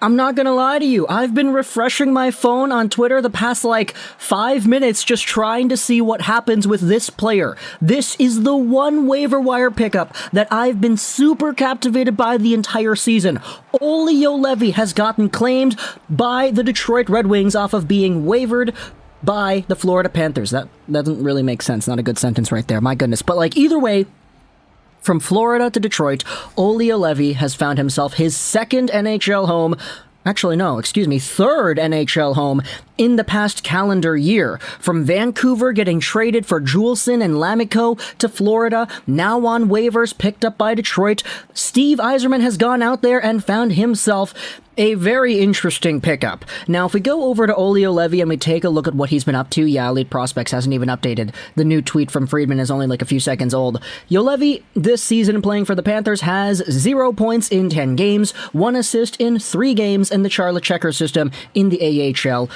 I'm not gonna lie to you, I've been refreshing my phone on Twitter the past 5 minutes just trying to see what happens with this player. This is the one waiver wire pickup that I've been super captivated by the entire season. Olli Juolevi has gotten claimed by the Detroit Red Wings off of being wavered by the Florida Panthers. That doesn't really make sense, not a good sentence right there, my goodness. But either way, from Florida to Detroit, Olli Juolevi has found himself his second NHL home. Actually, no, excuse me, third NHL home in the past calendar year. From Vancouver getting traded for Juleson and Lammikko to Florida, now on waivers picked up by Detroit, Steve Yzerman has gone out there and found himself a very interesting pickup. Now, if we go over to Olli Juolevi and we take a look at what he's been up to, yeah, Elite Prospects hasn't even updated. The new tweet from Friedman is only a few seconds old. Juolevi, this season playing for the Panthers, has 0 points in 10 games, 1 assist in 3 games in the Charlotte Checker system in the AHL.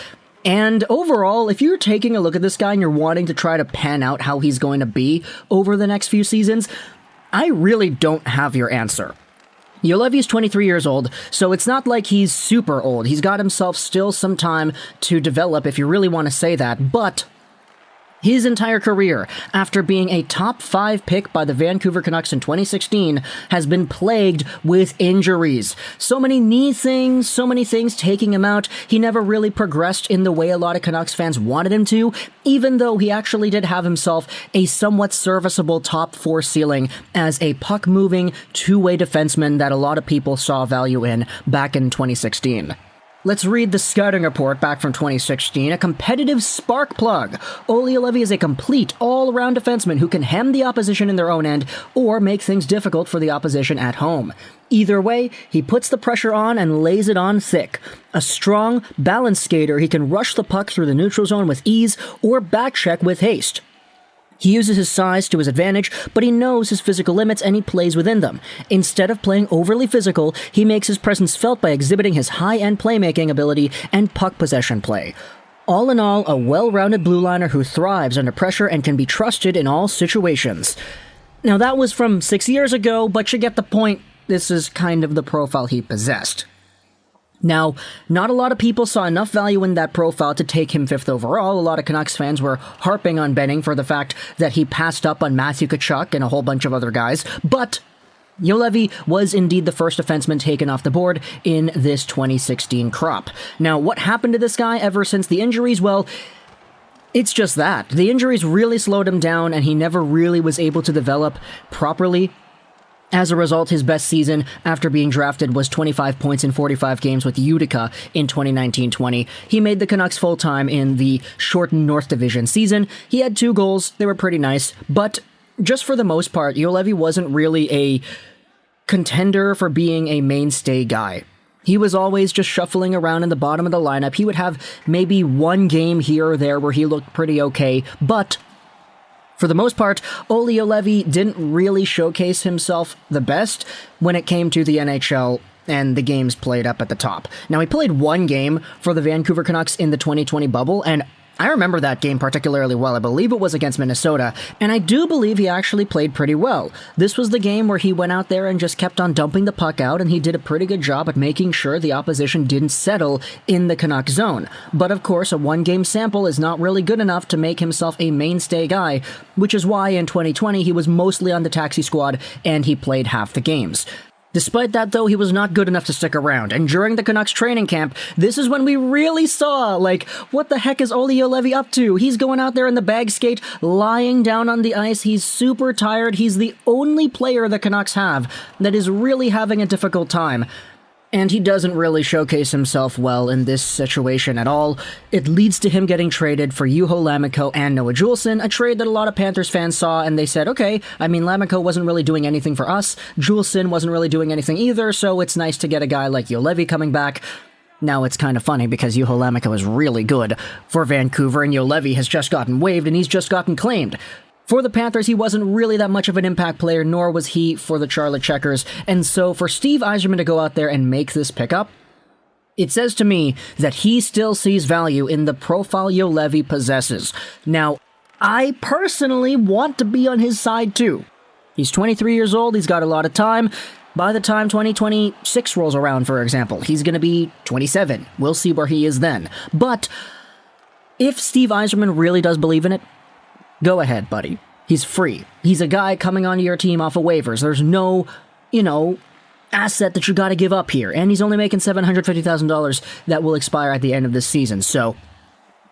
And overall, if you're taking a look at this guy and you're wanting to try to pan out how he's going to be over the next few seasons, I really don't have your answer. Juolevi is 23 years old, so it's not like he's super old. He's got himself still some time to develop, if you really want to say that, but his entire career, after being a top 5 pick by the Vancouver Canucks in 2016, has been plagued with injuries. So many knee things, so many things taking him out. He never really progressed in the way a lot of Canucks fans wanted him to, even though he actually did have himself a somewhat serviceable top 4 ceiling as a puck-moving, two-way defenseman that a lot of people saw value in back in 2016. Let's read the scouting report back from 2016, a competitive spark plug. Olli Juolevi is a complete, all-around defenseman who can hem the opposition in their own end or make things difficult for the opposition at home. Either way, he puts the pressure on and lays it on thick. A strong, balanced skater, he can rush the puck through the neutral zone with ease or backcheck with haste. He uses his size to his advantage, but he knows his physical limits and he plays within them. Instead of playing overly physical, he makes his presence felt by exhibiting his high-end playmaking ability and puck possession play. All in all, a well-rounded blue liner who thrives under pressure and can be trusted in all situations. Now that was from 6 years ago, but you get the point. This is kind of the profile he possessed. Now, not a lot of people saw enough value in that profile to take him 5th overall. A lot of Canucks fans were harping on Benning for the fact that he passed up on Matthew Tkachuk and a whole bunch of other guys, but Juolevi was indeed the first defenseman taken off the board in this 2016 crop. Now, what happened to this guy ever since the injuries? Well, it's just that. The injuries really slowed him down, and he never really was able to develop properly. As a result, his best season after being drafted was 25 points in 45 games with Utica in 2019-20. He made the Canucks full-time in the shortened North Division season. He had 2 goals. They were pretty nice. But just for the most part, Juolevi wasn't really a contender for being a mainstay guy. He was always just shuffling around in the bottom of the lineup. He would have maybe 1 game here or there where he looked pretty okay, but for the most part, Olli Juolevi didn't really showcase himself the best when it came to the NHL and the games played up at the top. Now, he played 1 game for the Vancouver Canucks in the 2020 bubble, and I remember that game particularly well. I believe it was against Minnesota, and I do believe he actually played pretty well. This was the game where he went out there and just kept on dumping the puck out, and he did a pretty good job at making sure the opposition didn't settle in the Canuck zone. But of course, a 1-game sample is not really good enough to make himself a mainstay guy, which is why in 2020 he was mostly on the taxi squad and he played half the games. Despite that, though, he was not good enough to stick around, and during the Canucks training camp, this is when we really saw, what the heck is Olli Juolevi up to? He's going out there in the bag skate, lying down on the ice, he's super tired, he's the only player the Canucks have that is really having a difficult time. And he doesn't really showcase himself well in this situation at all. It leads to him getting traded for Juho Lammikko and Noah Juleson, a trade that a lot of Panthers fans saw, and they said, okay, I mean, Lammikko wasn't really doing anything for us, Juleson wasn't really doing anything either, so it's nice to get a guy like Juolevi coming back. Now, it's kind of funny because Juho Lammikko is really good for Vancouver, and Juolevi has just gotten waived, and he's just gotten claimed. For the Panthers, he wasn't really that much of an impact player, nor was he for the Charlotte Checkers, and so for Steve Yzerman to go out there and make this pickup, it says to me that he still sees value in the profile Juolevi possesses. Now, I personally want to be on his side too. He's 23 years old, he's got a lot of time, by the time 2026 rolls around, for example, he's going to be 27. We'll see where he is then. But if Steve Yzerman really does believe in it, go ahead, buddy. He's free. He's a guy coming onto your team off of waivers. There's no, asset that you got to give up here. And he's only making $750,000 that will expire at the end of this season. So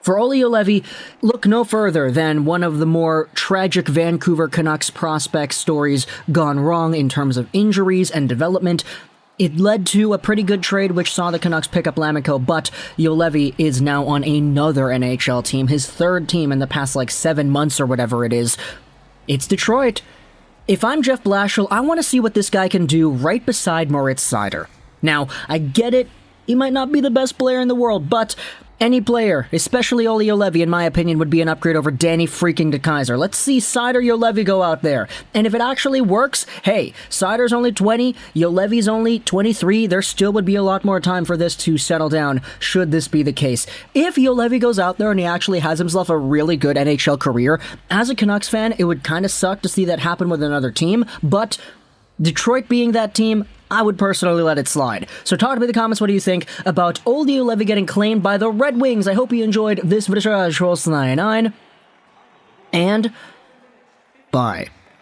for Olli Juolevi, look no further than one of the more tragic Vancouver Canucks prospect stories gone wrong in terms of injuries and development. It led to a pretty good trade which saw the Canucks pick up Lammikko, but Juolevi is now on another NHL team, his third team in the past 7 months or whatever it is. It's Detroit. If I'm Jeff Blashill, I want to see what this guy can do right beside Moritz Seider. Now, I get it, he might not be the best player in the world, but any player, especially Olli Juolevi, in my opinion, would be an upgrade over Danny freaking DeKeyser. Let's see Seider Juolevi go out there. And if it actually works, hey, Seider's only 20, Juolevi's only 23. There still would be a lot more time for this to settle down, should this be the case. If Juolevi goes out there and he actually has himself a really good NHL career, as a Canucks fan, it would kind of suck to see that happen with another team, but Detroit being that team, I would personally let it slide. So talk to me in the comments, what do you think about Olli Juolevi getting claimed by the Red Wings? I hope you enjoyed this video, and bye.